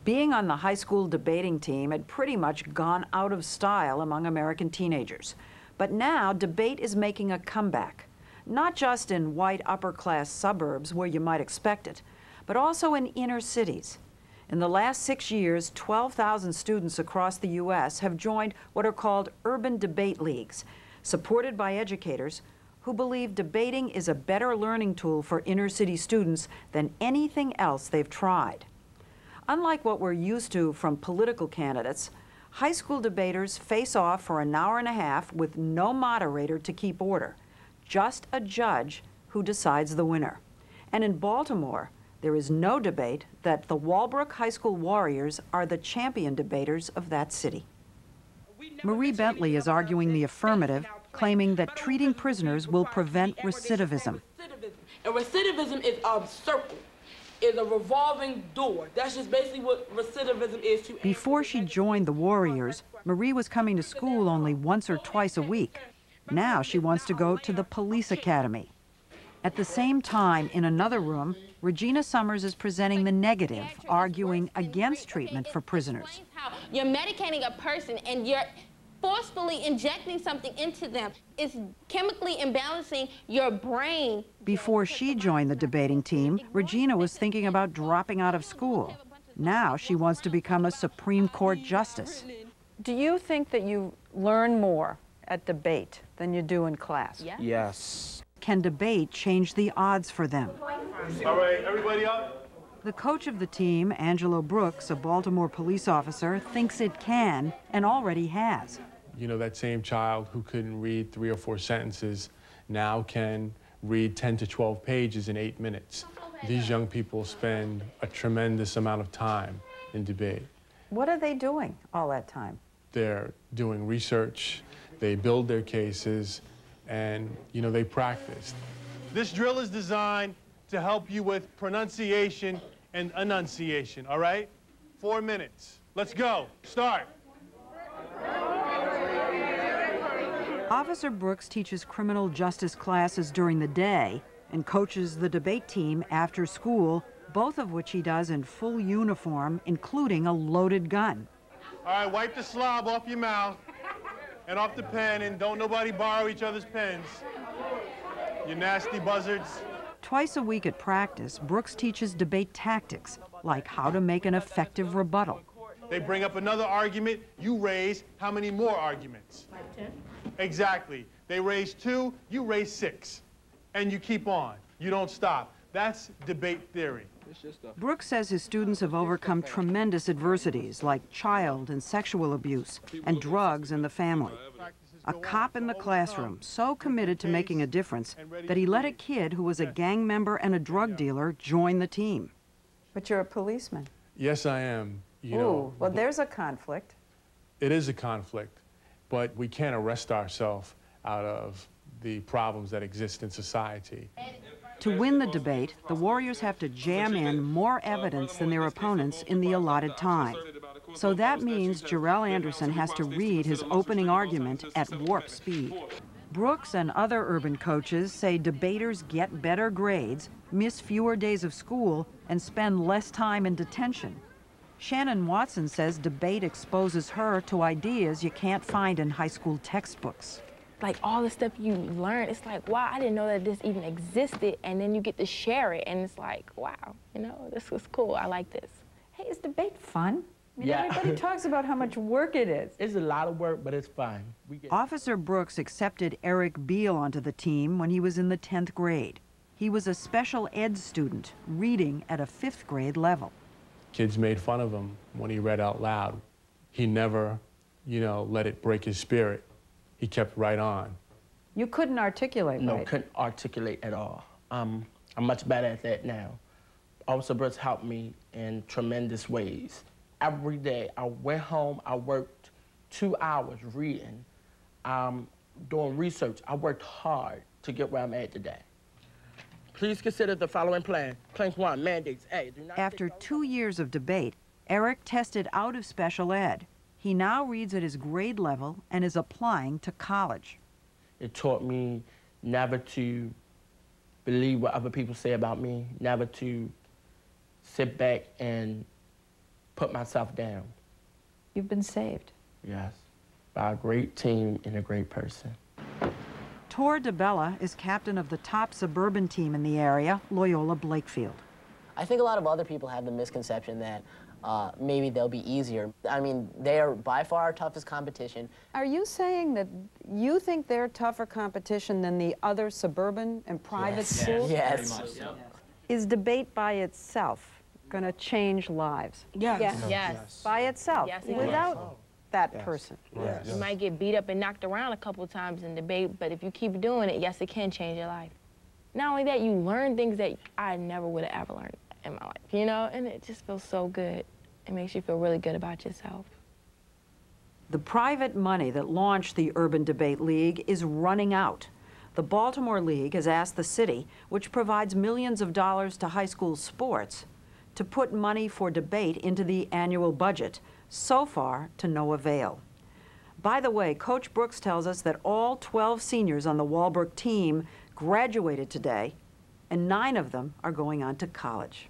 Being on the high school debating team had pretty much gone out of style among American teenagers. But now debate is making a comeback, not just in white upper-class suburbs where you might expect it, but also in inner cities. In the last 6 years, 12,000 students across the U.S. have joined what are called urban debate leagues, supported by educators who believe debating is a better learning tool for inner city students than anything else they've tried. Unlike what we're used to from political candidates, high school debaters face off for an hour and a half with no moderator to keep order, just a judge who decides the winner. And in Baltimore, there is no debate that the Walbrook High School Warriors are the champion debaters of that city. Marie Bentley is arguing the affirmative, claiming that treating prisoners will prevent recidivism. And recidivism is a circle, is a revolving door. That's just basically what recidivism is to. Before she joined the Warriors, Marie was coming to school only once or twice a week. Now she wants to go to the police academy. At the same time, in another room, Regina Summers is presenting the negative, arguing against treatment for prisoners. You're medicating a person and you're forcefully injecting something into them. It's chemically imbalancing your brain. Before she joined the debating team, Regina was thinking about dropping out of school. Now she wants to become a Supreme Court justice. Do you think that you learn more at debate than you do in class? Yes. Can debate change the odds for them? All right, everybody up. The coach of the team, Angelo Brooks, a Baltimore police officer, thinks it can and already has. You know, that same child who couldn't read 3 or 4 sentences now can read 10 to 12 pages in 8 minutes. These young people spend a tremendous amount of time in debate. What are they doing all that time? They're doing research, they build their cases, and, you know, they practice. This drill is designed to help you with pronunciation and enunciation, all right? 4 minutes. Let's go. Start. Officer Brooks teaches criminal justice classes during the day and coaches the debate team after school, both of which he does in full uniform, including a loaded gun. All right, wipe the slob off your mouth and off the pen, and don't nobody borrow each other's pens. You nasty buzzards. Twice a week at practice, Brooks teaches debate tactics, like how to make an effective rebuttal. They bring up another argument, you raise how many more arguments? 10. Exactly. They raise 2, you raise 6. And you keep on. You don't stop. That's debate theory. Brooks says his students have overcome tremendous adversities like child and sexual abuse and drugs in the family. A cop in the classroom so committed to making a difference that he let a kid who was a gang member and a drug dealer join the team. But you're a policeman. Yes, I am. You know, well, there's a conflict. It is a conflict, but we can't arrest ourselves out of the problems that exist in society. To win the debate, the Warriors have to jam in more evidence than their opponents in the allotted time. So that means Jarrell Anderson has to read his opening argument at warp speed. Brooks and other urban coaches say debaters get better grades, miss fewer days of school, and spend less time in detention. Shannon Watson says debate exposes her to ideas you can't find in high school textbooks. Like all the stuff you learn, it's like, wow, I didn't know that this even existed, and then you get to share it, and it's like, wow, you know, this was cool, I like this. Hey, is debate fun? I mean, Yeah. everybody talks about how much work it is. It's a lot of work, but it's fun. Officer Brooks accepted Eric Beal onto the team when he was in the 10th grade. He was a special ed student, reading at a 5th grade level. Kids made fun of him when he read out loud. He never, you know, let it break his spirit. He kept right on. You couldn't articulate, No, right? couldn't articulate at all. I'm much better at that now. Officer Brooks helped me in tremendous ways. Every day, I went home, I worked 2 hours reading, doing research. I worked hard to get where I'm at today. Please consider the following plan. Plank 1, mandates A. After 2 years of debate, Eric tested out of special ed. He now reads at his grade level and is applying to college. It taught me never to believe what other people say about me, never to sit back and put myself down. You've been saved. Yes, by a great team and a great person. Tor DeBella is captain of the top suburban team in the area, Loyola Blakefield. I think a lot of other people have the misconception that maybe they'll be easier. I mean, they are by far our toughest competition. Are you saying that you think they're tougher competition than the other suburban and private schools? Yes. Is debate by itself going to change lives? Yes. Yes. By itself, Yes, it without that person? You might get beat up and knocked around a couple times in debate, but if you keep doing it, yes, it can change your life. Not only that, you learn things that I never would have ever learned in my life, you know? And it just feels so good. It makes you feel really good about yourself. The private money that launched the Urban Debate League is running out. The Baltimore League has asked the city, which provides millions of dollars to high school sports, to put money for debate into the annual budget, so far to no avail. By the way, Coach Brooks tells us that all 12 seniors on the Walbrook team graduated today, and 9 of them are going on to college.